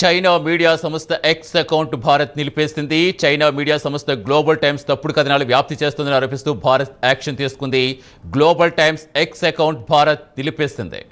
China media సంస్థ X account Bharat నిలిపేసింది. China media సంస్థ గ్లోబల్ టైమ్స్ తప్పుడు కథనాలు వ్యాప్తి చేస్తుందని ఆరోపిస్తూ భారత్ యాక్షన్ తీసుకుంది. Global Times X account Bharat నిలిపేసింది.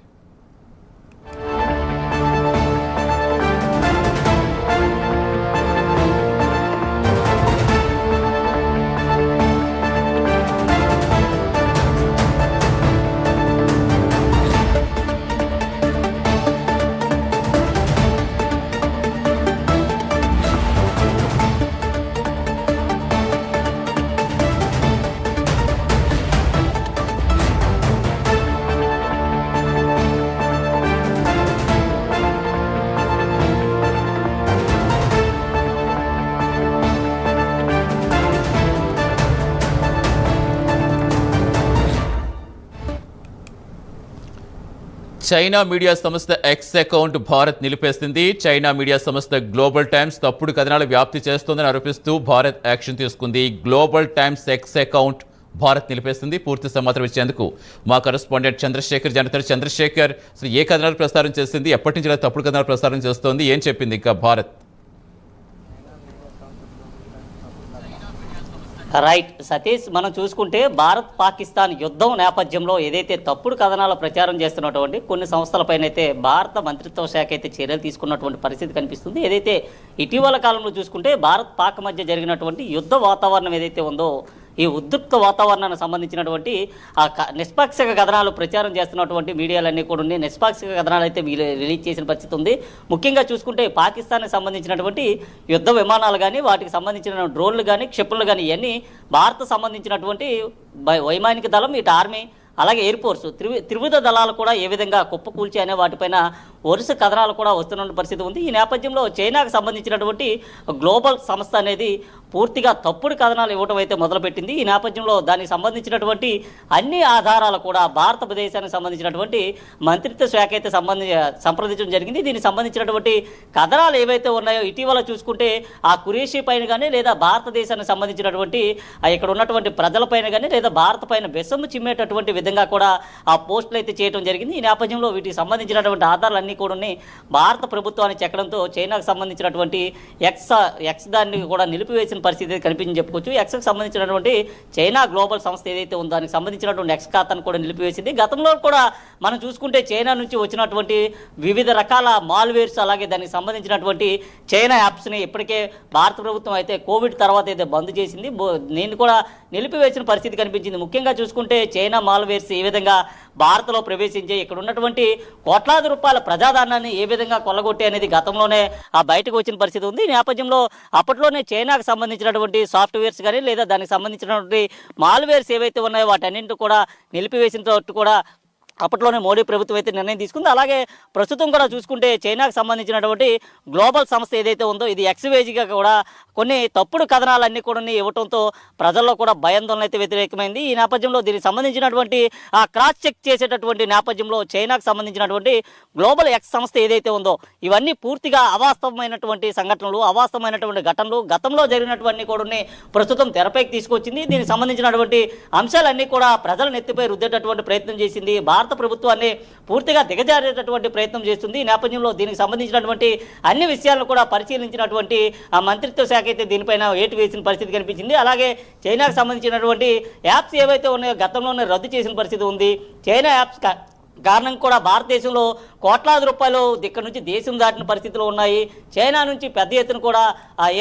చైనా మీడియా సంస్థ ఎక్స్ అకౌంట్ భారత్ నిలిపేసింది. చైనా మీడియా సంస్థ గ్లోబల్ టైమ్స్ తప్పుడు కథనాలు వ్యాప్తి చేస్తోందని ఆరోపిస్తూ భారత్ యాక్షన్ తీసుకుంది. Global Times X account Bharat నిలిపేస్తుంది. పూర్తి సమాచారం ఇచ్చేందుకు మా కరెస్పాండెంట్ చంద్రశేఖర్ జనతర్. చంద్రశేఖర్, అసలు ఏ కథనాలు ప్రసారం చేసింది, ఎప్పటి నుంచి తప్పుడు కథనాలు ప్రసారం చేస్తోంది, ఏం చెప్పింది ఇంకా భారత్? రైట్ సతీష్, మనం చూసుకుంటే భారత్ పాకిస్తాన్ యుద్ధం నేపథ్యంలో ఏదైతే తప్పుడు కథనాల ప్రచారం చేస్తున్నటువంటి కొన్ని సంస్థలపైన అయితే భారత మంత్రిత్వ శాఖ అయితే చర్యలు తీసుకున్నటువంటి పరిస్థితి కనిపిస్తుంది. ఏదైతే ఇటీవల కాలంలో చూసుకుంటే భారత్ పాక్ మధ్య జరిగినటువంటి యుద్ధ వాతావరణం ఏదైతే ఉందో, ఈ ఉద్రిక్త వాతావరణానికి సంబంధించినటువంటి నిష్పాక్షిక కథనాలు ప్రచారం చేస్తున్నటువంటి మీడియాలన్నీ కూడా ఉన్నాయి. నిష్పాక్షిక కథనాలు అయితే రిలీజ్ చేసిన పరిస్థితి ఉంది. ముఖ్యంగా చూసుకుంటే పాకిస్తాన్కి సంబంధించినటువంటి యుద్ధ విమానాలు కానీ, వాటికి సంబంధించిన డ్రోన్లు కానీ, క్షిపణులు కానీ ఇవన్నీ భారత్ సంబంధించినటువంటి వైమానిక దళం, ఇటు ఆర్మీ, అలాగే ఎయిర్ ఫోర్స్ త్రివిధ దళాలు కూడా ఏ విధంగా కుప్పకూల్చి అనే వాటిపైన వరుస కథనాలు కూడా వస్తున్న పరిస్థితి ఉంది. ఈ నేపథ్యంలో చైనాకు సంబంధించినటువంటి గ్లోబల్ సంస్థ అనేది పూర్తిగా తప్పుడు కథనాలు ఇవ్వడం అయితే మొదలుపెట్టింది. ఈ నేపథ్యంలో దానికి సంబంధించినటువంటి అన్ని ఆధారాలు కూడా భారతదేశానికి సంబంధించినటువంటి మంత్రిత్వ శాఖ అయితే సంప్రదించడం జరిగింది. దీనికి సంబంధించినటువంటి కథనాలు ఏవైతే ఉన్నాయో ఇటీవల చూసుకుంటే ఆ కురేషీ పైన కానీ, లేదా భారతదేశానికి సంబంధించినటువంటి ఇక్కడ ఉన్నటువంటి ప్రజలపైన కానీ, లేదా భారత పైన విషము చిమ్మేటటువంటి విధంగా కూడా ఆ పోస్టులు అయితే చేయడం జరిగింది. ఈ నేపథ్యంలో వీటికి సంబంధించినటువంటి ఆధారాలన్నీ కూడా భారత ప్రభుత్వాన్ని చెక్కడంతో చైనాకు సంబంధించినటువంటి ఎక్స్ దాన్ని కూడా నిలిపివేసిన పరిస్థితి కనిపించింది చెప్పుకోవచ్చు. ఎక్స్కి సంబంధించినటువంటి చైనా గ్లోబల్ సంస్థ ఏదైతే ఉందో దానికి సంబంధించినటువంటి ఎక్స్ ఖాతాను కూడా నిలిపివేసింది. గతంలో కూడా మనం చూసుకుంటే చైనా నుంచి వచ్చినటువంటి వివిధ రకాల మాల్వేర్స్, అలాగే దానికి సంబంధించినటువంటి చైనా యాప్స్ని ఇప్పటికే భారత ప్రభుత్వం అయితే కోవిడ్ తర్వాత అయితే బంద్ చేసింది. నేను కూడా నిలిపివేసిన పరిస్థితి కనిపించింది. ముఖ్యంగా చూసుకుంటే చైనా మాల్వేర్స్ ఏ విధంగా భారత్లో ప్రవేశించి ఇక్కడ ఉన్నటువంటి కోట్లాది రూపాయల ప్రజాధనాన్ని ఏ విధంగా కొల్లగొట్టి అనేది గతంలోనే బయటకు వచ్చిన పరిస్థితి ఉంది. ఈ నేపథ్యంలో అప్పట్లోనే చైనాకు సంబంధించినటువంటి సాఫ్ట్వేర్స్ కానీ, లేదా దానికి సంబంధించినటువంటి మాల్వేర్స్ ఏవైతే ఉన్నాయో వాటన్నింటినీ కూడా నిలిపివేసినట్టు కూడా అప్పట్లోనే మోడీ ప్రభుత్వం అయితే నిర్ణయం తీసుకుంది. అలాగే ప్రస్తుతం కూడా చూసుకుంటే చైనాకు సంబంధించినటువంటి గ్లోబల్ సంస్థ ఏదైతే ఉందో ఇది ఎక్స్వేజీగా కూడా కొన్ని తప్పుడు కథనాలన్నీ కూడా ఇవ్వడంతో ప్రజల్లో కూడా భయాందోళన అయితే వ్యతిరేకమైంది. ఈ నేపథ్యంలో దీనికి సంబంధించినటువంటి క్రాస్ చెక్ చేసేటటువంటి నేపథ్యంలో చైనాకు సంబంధించినటువంటి గ్లోబల్ ఎక్స్ సంస్థ ఏదైతే ఉందో ఇవన్నీ పూర్తిగా అవాస్తవమైనటువంటి సంఘటనలు, అవాస్తవమైనటువంటి ఘటనలు, గతంలో జరిగినటువంటి కూడా ప్రస్తుతం తెరపైకి తీసుకొచ్చింది. దీనికి సంబంధించినటువంటి అంశాలన్నీ కూడా ప్రజల నెత్తిపై రుద్దేటటువంటి ప్రయత్నం చేసింది. భారత ప్రభుత్వాన్ని పూర్తిగా దిగజారేటటువంటి ప్రయత్నం చేస్తుంది. ఈ నేపథ్యంలో దీనికి సంబంధించినటువంటి అన్ని విషయాలను కూడా పరిశీలించినటువంటి ఆ మంత్రిత్వ శాఖ అయితే దీనిపైన ఏటు వేసిన పరిస్థితి కనిపించింది. అలాగే చైనాకు సంబంధించినటువంటి యాప్స్ ఏవైతే ఉన్నాయో గతంలోనే రద్దు చేసిన పరిస్థితి ఉంది. చైనా యాప్స్ కారణం కూడా భారతదేశంలో కోట్లాది రూపాయలు ఇక్కడ నుంచి దేశం దాటిన పరిస్థితులు ఉన్నాయి. చైనా నుంచి పెద్ద ఎత్తున కూడా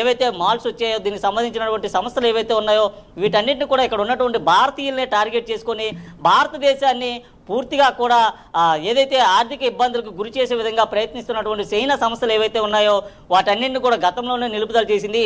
ఏవైతే మాల్స్ వచ్చాయో దీనికి సంబంధించినటువంటి సంస్థలు ఏవైతే ఉన్నాయో వీటన్నిటిని కూడా ఇక్కడ ఉన్నటువంటి భారతీయులనే టార్గెట్ చేసుకొని భారతదేశాన్ని పూర్తిగా కూడా ఏదైతే ఆర్థిక ఇబ్బందులకు గురి చేసే విధంగా ప్రయత్నిస్తున్నటువంటి చైనా సంస్థలు ఏవైతే ఉన్నాయో వాటన్నింటిని కూడా గతంలోనే నిలుపుదల చేసింది.